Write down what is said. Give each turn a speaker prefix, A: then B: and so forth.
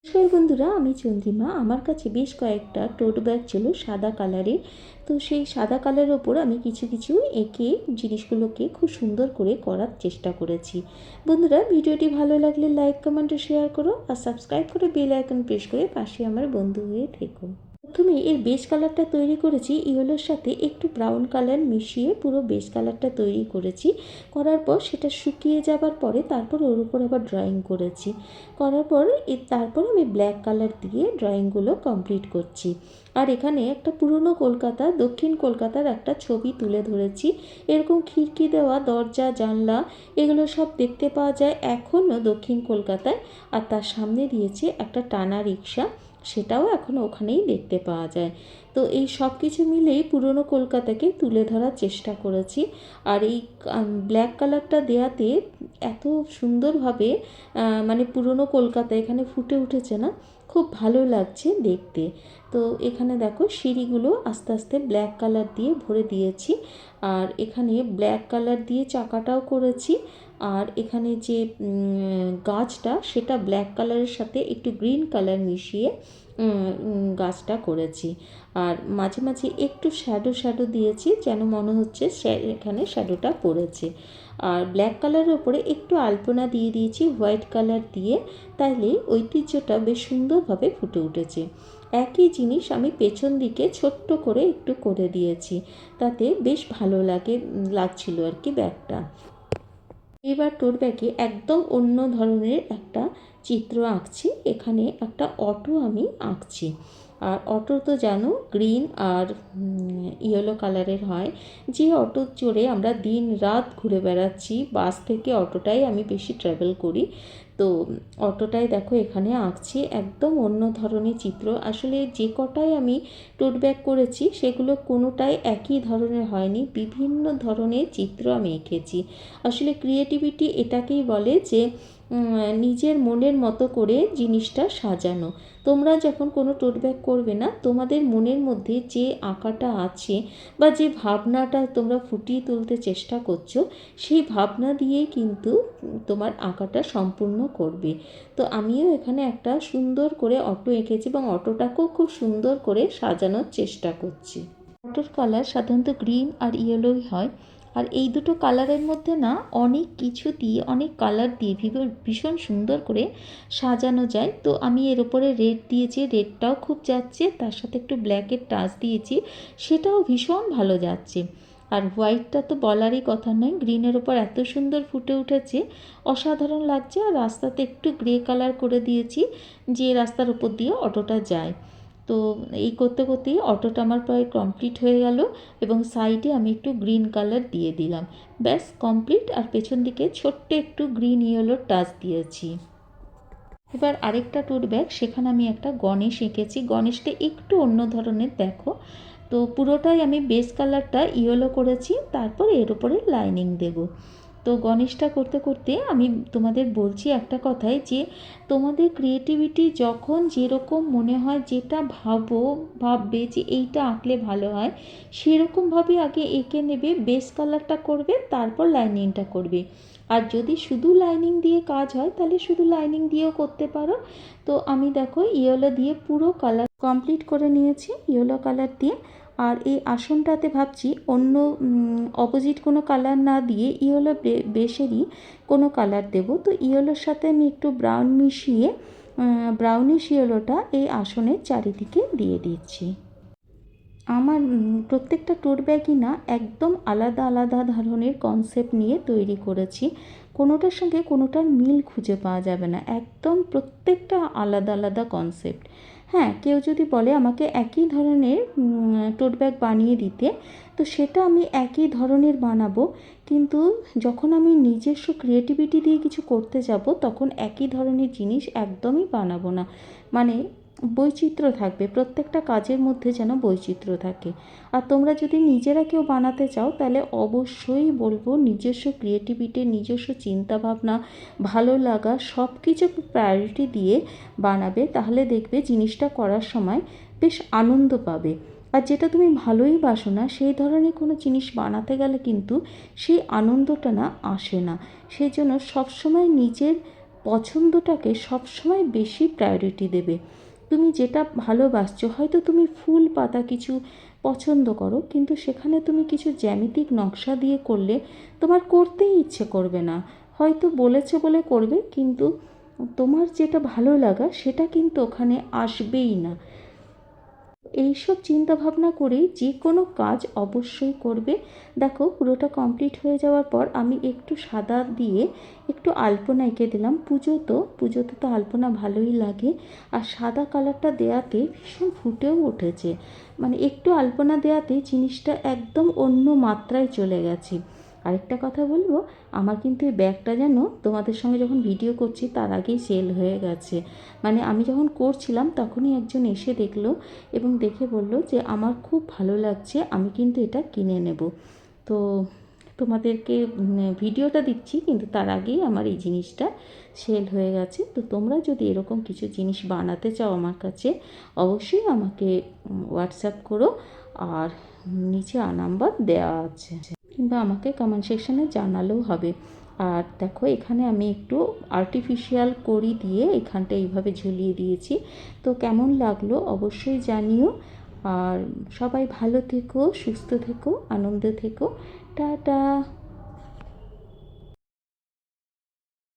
A: নমস্কার বন্ধুরা, আমি চন্দ্রিমা। আমার কাছে বেশ কয়েকটা টোট ব্যাগ ছিল সাদা কালারের। তো সেই সাদা কালারের ওপর আমি কিছু কিছু এঁকে জিনিসগুলোকে খুব সুন্দর করে করার চেষ্টা করেছি। বন্ধুরা, ভিডিওটি ভালো লাগলে লাইক, কমেন্ট ও শেয়ার করো, আর সাবস্ক্রাইব করে বেল আইকন প্রেস করে পাশে আমার বন্ধু হয়ে থেকো। প্রথমে এর বেস কালারটা তৈরি করেছি ইয়েলোর সাথে একটু ব্রাউন কালার মিশিয়ে পুরো বেস কালারটা তৈরি করেছি। করার পর সেটা শুকিয়ে যাবার পরে তারপর ওর উপর আবার ড্রয়িং করেছি। করার পর তারপর আমি ব্ল্যাক কালার দিয়ে ড্রয়িংগুলো কমপ্লিট করছি। আর এখানে একটা পুরনো কলকাতা, দক্ষিণ কলকাতার একটা ছবি তুলে ধরেছি। এরকম খিড়কি দেওয়া দরজা, জানলা এগুলো সব দেখতে পাওয়া যায় এখনও দক্ষিণ কলকাতায়। আর তার সামনে দিয়েছি একটা টানা রিক্সা, সেটাও এখনও ওখানেই দেখতে পাওয়া যায়। তো এই সব কিছু মিলেই পুরনো কলকাতাকে তুলে ধরার চেষ্টা করেছি। আর এই ব্ল্যাক কালারটা দেওয়াতে এত সুন্দরভাবে মানে পুরনো কলকাতা এখানে ফুটে উঠেছে না, খুব ভালো লাগছে দেখতে। তো এখানে দেখো সিঁড়িগুলো আস্তে আস্তে ব্ল্যাক কালার দিয়ে ভরে দিয়েছি। আর এখানে ব্ল্যাক কালার দিয়ে চাকাটাও করেছি। আর এখানে যে গাছটা, সেটা ব্ল্যাক কালারের সাথে একটু গ্রিন কালার মিশিয়ে গাছটা করেছি। আর মাঝে মাঝে একটু শ্যাডো দিয়েছি, যেন মনে হচ্ছে এখানে শ্যাডোটা পড়েছে। আর ব্ল্যাক কালারের ওপরে একটু আলপনা দিয়ে দিয়েছি হোয়াইট কালার দিয়ে, তাইলে ঐতিহ্যটা বেশ সুন্দরভাবে ফুটে উঠেছে। একই জিনিস আমি পেছন দিকে ছোট্ট করে একটু করে দিয়েছি, তাতে বেশ ভালো লাগছিল আর কি ব্যাগটা। এবার টোট ব্যাগে একদম অন্য ধরনের একটা চিত্র আঁকছি। এখানে একটা অটো আমি আঁকছি। আর অটো তো জানো গ্রিন আর ইয়েলো কালারের হয়। যে অটো চড়ে আমরা দিন রাত ঘুরে বেড়াচ্ছি, বাস থেকে অটোটাই আমি বেশি ট্রাভেল করি। তো অটোটাই দেখো এখানে আঁকছি, একদম অন্য ধরনের চিত্র। আসলে যে কটাই আমি টোট ব্যাগ করেছি সেগুলো কোনোটাই একই ধরনের হয়নি, বিভিন্ন ধরনের চিত্র আমি এঁকেছি। আসলে ক্রিয়েটিভিটি এটাকেই বলে যে নিজের মনের মতো করে জিনিসটা সাজানো। তোমরা যখন কোনো টোট ব্যাগ করবে না, তোমাদের মনের মধ্যে যে আঁকাটা আছে বা যে ভাবনাটা তোমরা ফুটিয়ে তুলতে চেষ্টা করছো, সেই ভাবনা দিয়েই কিন্তু তোমার আঁকাটা সম্পূর্ণ করবে। তো আমিও এখানে একটা সুন্দর করে অটো এঁকেছি এবং অটোটাকেও খুব সুন্দর করে সাজানোর চেষ্টা করছি। অটোর কালার সাধারণত গ্রিন আর ইয়েলোই হয়। আর এই দুটো কালারের মধ্যে না অনেক কিছু দিয়ে, অনেক কালার দিয়ে ভীষণ সুন্দর করে সাজানো যায়। তো আমি এর উপরে রেড দিয়েছি, রেডটাও খুব যাচ্ছে, তার সাথে একটু ব্ল্যাকের টাচ দিয়েছি, সেটাও ভীষণ ভালো যাচ্ছে। আর হোয়াইটটা তো বলারই কথা নয়, গ্রিনের ওপর এত সুন্দর ফুটে উঠেছে, অসাধারণ লাগছে। আর রাস্তাতে একটু গ্রে কালার করে দিয়েছি, যে রাস্তার উপর দিয়ে অটোটা যায়। তো এই করতে করতেই অটোটা আমার প্রায় কমপ্লিট হয়ে গেল এবং সাইডে আমি একটু গ্রিন কালার দিয়ে দিলাম, ব্যাস কমপ্লিট। আর পেছন দিকে ছোট্ট একটু গ্রিন ইয়েলো টাচ দিয়েছি। এবার আরেকটা টোট ব্যাগ, সেখানে আমি একটা গণেশ এঁকেছি। গণেশটা একটু অন্য ধরনের দেখো। তো পুরোটাই আমি বেস কালারটা ইয়েলো করেছি, তারপর এর উপরে লাইনিং দেব। তো গণেশটা করতে করতে আমি তোমাদের বলছি একটা কথাই, যে তোমাদের ক্রিয়েটিভিটি যখন যেরকম মনে হয়, যেটা ভাববে যে এইটা আঁকলে ভালো হয়, সেরকমভাবে আগে এঁকে নেবে, বেস কালারটা করবে, তারপর লাইনিংটা করবে। আর যদি শুধু লাইনিং দিয়ে কাজ হয়, তাহলে শুধু লাইনিং দিয়েও করতে পারো। তো আমি দেখো ইয়েলো দিয়ে পুরো কালার কমপ্লিট করে নিয়েছি, ইয়েলো কালার দিয়ে। আর এই আসনটাতে ভাবছি অন্য অপোজিট কোনো কালার না দিয়ে ইয়েলো বেসেরই কোনো কালার দেব। তো ইয়েলোর সাথে আমি একটু ব্রাউন মিশিয়ে ব্রাউনিশ ইয়েলোটা এই আসনের চারিদিকে দিয়ে দিচ্ছি। আমার প্রত্যেকটা টোট ব্যাগই না একদম আলাদা আলাদা ধরনের কনসেপ্ট নিয়ে তৈরি করেছি। কোনোটার সঙ্গে কোনোটার মিল খুঁজে পাওয়া যাবে না, একদম প্রত্যেকটা আলাদা আলাদা কনসেপ্ট। হ্যাঁ, কেউ যদি বলে আমাকে একই ধরনের টোট ব্যাগ বানিয়ে দিতে, তো সেটা আমি একই ধরনের বানাবো, কিন্তু যখন আমি নিজস্ব ক্রিয়েটিভিটি দিয়ে কিছু করতে যাব, তখন একই ধরনের জিনিস একদমই বানাবো না। মানে বৈচিত্র্য থাকবে, প্রত্যেকটা কাজের মধ্যে যেন বৈচিত্র্য থাকে। আর তোমরা যদি নিজেরা কেউ বানাতে চাও, তাহলে অবশ্যই বলবো নিজস্ব ক্রিয়েটিভিটি, নিজস্ব চিন্তাভাবনা, ভালো লাগা সব কিছু প্রায়োরিটি দিয়ে বানাবে, তাহলে দেখবে জিনিসটা করার সময় বেশ আনন্দ পাবে। আর যেটা তুমি ভালোই বাসো না, সেই ধরনের কোনো জিনিস বানাতে গেলে কিন্তু সেই আনন্দটা না আসে না। সেই জন্য সবসময় নিজের পছন্দটাকে সবসময় বেশি প্রায়োরিটি দেবে। তুমি যেটা ভালোবাসছো, হয়তো তুমি ফুল পাতা কিছু পছন্দ করো, কিন্তু সেখানে তুমি কিছু জ্যামিতিক নকশা দিয়ে করলে তোমার করতেই ইচ্ছে করবে না। হয়তো বলেছে বলে করবে, কিন্তু তোমার যেটা ভালো লাগা সেটা কিন্তু ওখানে আসবেই না। এইসব চিন্তা ভাবনা করেই যে কোনো কাজ অবশ্যই করবে। দেখো, পুরোটা কমপ্লিট হয়ে যাওয়ার পর আমি একটু সাদা দিয়ে একটু আলপনা এঁকে দিলাম। পুজোতে তো আলপনা ভালোই লাগে, আর সাদা কালারটা দেওয়াতে ভীষণ ফুটেও উঠেছে। মানে একটু আলপনা দেওয়াতে জিনিসটা একদম অন্য মাত্রায় চলে গেছে। আরেকটা কথা বলবো, আমার কিন্তু এই ব্যাগটা যেন তোমাদের সঙ্গে যখন ভিডিও করছি তার আগেই সেল হয়ে গেছে। মানে আমি যখন করছিলাম তখনই একজন এসে দেখলো এবং দেখে বলল যে আমার খুব ভালো লাগছে, আমি কিন্তু এটা কিনে নেব। তো তোমাদেরকে ভিডিওটা দিচ্ছি, কিন্তু তার আগেই আমার এই জিনিসটা সেল হয়ে গেছে। তো তোমরা যদি এরকম কিছু জিনিস বানাতে চাও আমার কাছে, অবশ্যই আমাকে হোয়াটসঅ্যাপ করো, আর নিচে নাম্বার দেওয়া আছে, কিংবা আমাকে কমেন্ট সেকশানে জানালেও হবে। আর দেখো, এখানে আমি একটু আর্টিফিশিয়াল কড়ি দিয়ে এখানটা এইভাবে ঝুলিয়ে দিয়েছি। তো কেমন লাগলো অবশ্যই জানিও। আর সবাই ভালো থেকো, সুস্থ থেকো, আনন্দে থেকো। টাটা।